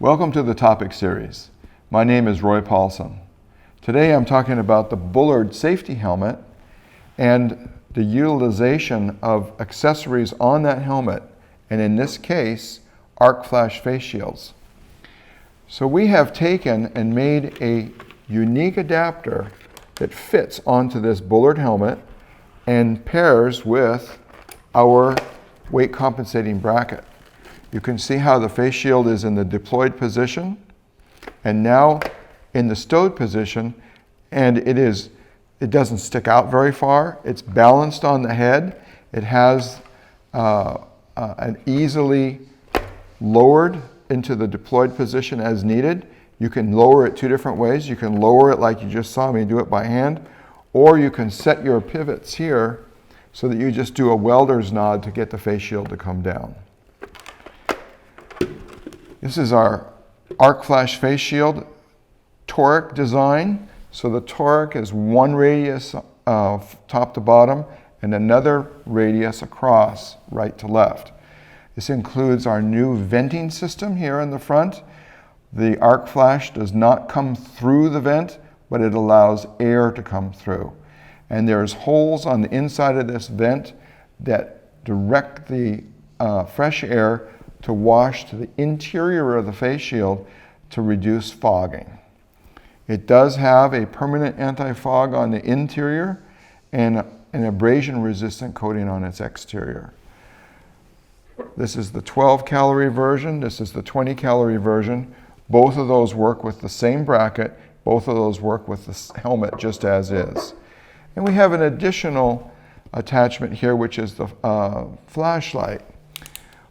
Welcome to the topic series. My name is Roy Paulson. Today I'm talking about the Bullard safety helmet and the utilization of accessories on that helmet, and in this case, arc flash face shields. So we have taken and made a unique adapter that fits onto this Bullard helmet and pairs with our weight compensating bracket. You can see how the face shield is in the deployed position and now in the stowed position, and it doesn't stick out very far. It's balanced on the head. It has an easily lowered into the deployed position as needed. You can lower it two different ways. You can lower it like you just saw me do it by hand, or you can set your pivots here so that you just do a welder's nod to get the face shield to come down. This is our arc flash face shield Toric design. So the Toric is one radius top to bottom and another radius across right to left. This includes our new venting system here in the front. The arc flash does not come through the vent, but it allows air to come through. And there's holes on the inside of this vent that direct the fresh air to wash to the interior of the face shield to reduce fogging. It does have a permanent anti-fog on the interior and an abrasion-resistant coating on its exterior. This is the 12-calorie version. This is the 20-calorie version. Both of those work with the same bracket. Both of those work with the helmet just as is. And we have an additional attachment here, which is the flashlight.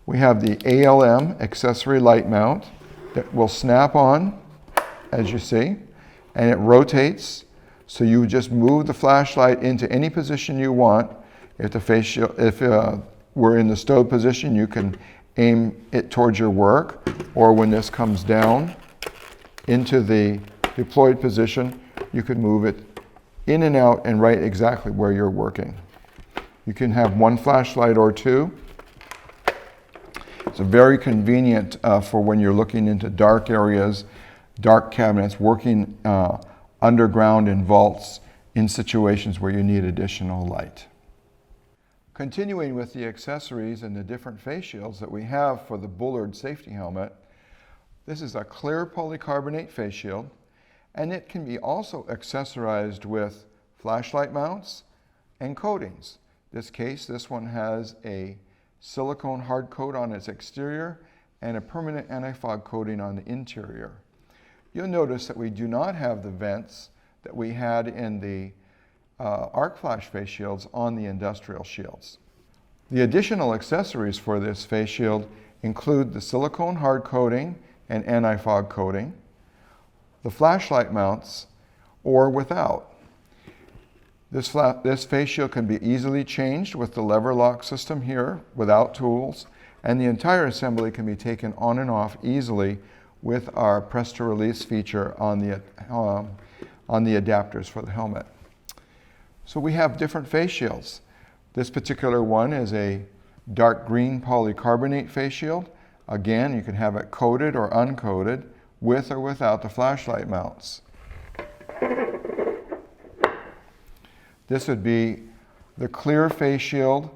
We have the ALM accessory light mount that will snap on, as you see, and it rotates. So you just move the flashlight into any position you want. If the face shield, if we're in the stowed position, you can aim it towards your work, or when this comes down into the deployed position, you can move it in and out and right exactly where you're working. You can have one flashlight or two. It's very convenient for when you're looking into dark areas, dark cabinets, working underground in vaults in situations where you need additional light. Continuing with the accessories and the different face shields that we have for the Bullard safety helmet, this is a clear polycarbonate face shield, and it can be also accessorized with flashlight mounts and coatings. In this case, this one has a silicone hard coat on its exterior and a permanent anti-fog coating on the interior. You'll notice that we do not have the vents that we had in the arc flash face shields on the industrial shields. The additional accessories for this face shield include the silicone hard coating and anti-fog coating, the flashlight mounts, or without. This face shield can be easily changed with the lever lock system here without tools, and the entire assembly can be taken on and off easily with our press to release feature on the adapters for the helmet. So we have different face shields. This particular one is a dark green polycarbonate face shield. Again, you can have it coated or uncoated with or without the flashlight mounts. This would be the clear face shield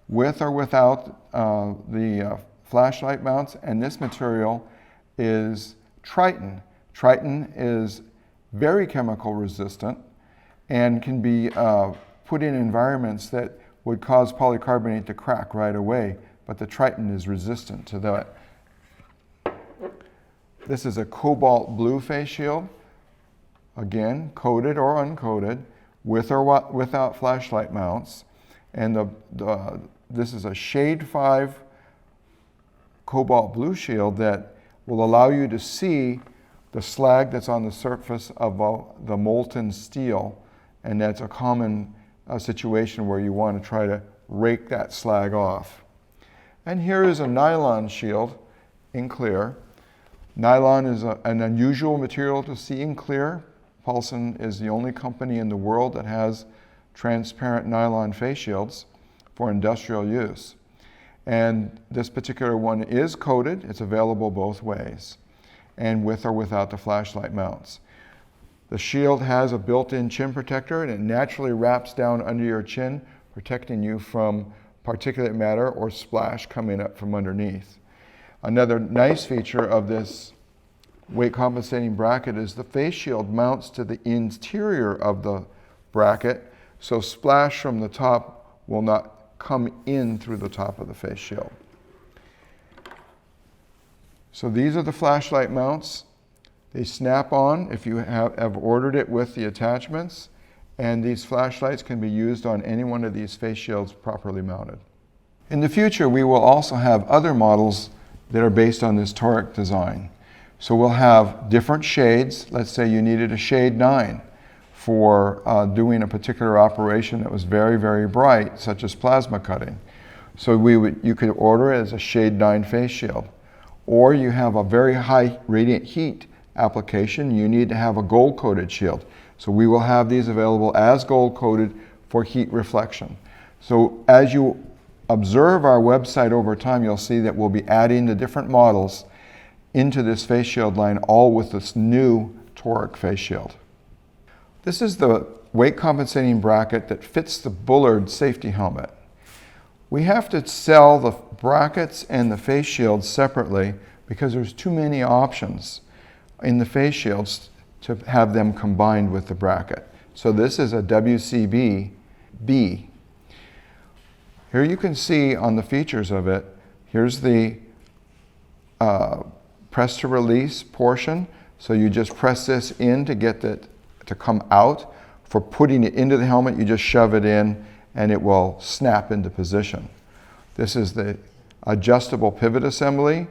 with or without the flashlight mounts, and this material is Triton. Triton is very chemical resistant and can be put in environments that would cause polycarbonate to crack right away, but the Triton is resistant to that. This is a cobalt blue face shield, again, coated or uncoated, with or without flashlight mounts. And this is a shade 5 cobalt blue shield that will allow you to see the slag that's on the surface of the molten steel. And that's a common situation where you want to try to rake that slag off. And here is a nylon shield in clear. Nylon is an unusual material to see in clear. Paulson is the only company in the world that has transparent nylon face shields for industrial use. And this particular one is coated. It's available both ways. and with or without the flashlight mounts. The shield has a built-in chin protector, and it naturally wraps down under your chin, protecting you from particulate matter or splash coming up from underneath. Another nice feature of this weight compensating bracket is the face shield mounts to the interior of the bracket, so splash from the top will not come in through the top of the face shield. So these are the flashlight mounts. They snap on if you have ordered it with the attachments, and these flashlights can be used on any one of these face shields properly mounted. In the future, we will also have other models that are based on this Toric design. So we'll have different shades. Let's say you needed a shade 9 for doing a particular operation that was very, very bright, such as plasma cutting. So you could order it as a shade 9 face shield. Or you have a very high radiant heat application, you need to have a gold-coated shield. So we will have these available as gold-coated for heat reflection. So as you observe our website over time, you'll see that we'll be adding the different models into this face shield line, all with this new Toric face shield. This is the weight compensating bracket that fits the Bullard safety helmet. We have to sell the brackets and the face shields separately because there's too many options in the face shields to have them combined with the bracket. So this is a WCB B. Here you can see on the features of it, here's the press to release portion. So you just press this in to get it to come out. For putting it into the helmet, you just shove it in and it will snap into position. This is the adjustable pivot assembly,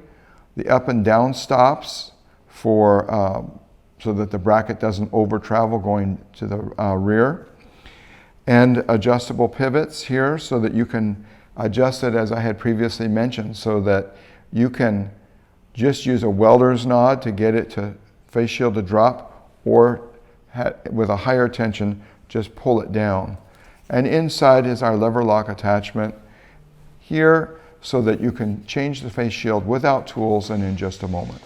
the up and down stops for so that the bracket doesn't over travel going to the rear, and adjustable pivots here so that you can adjust it, as I had previously mentioned, so that you can just use a welder's nod to get it to face shield to drop, or with a higher tension just pull it down. And inside is our lever lock attachment here so that you can change the face shield without tools and in just a moment.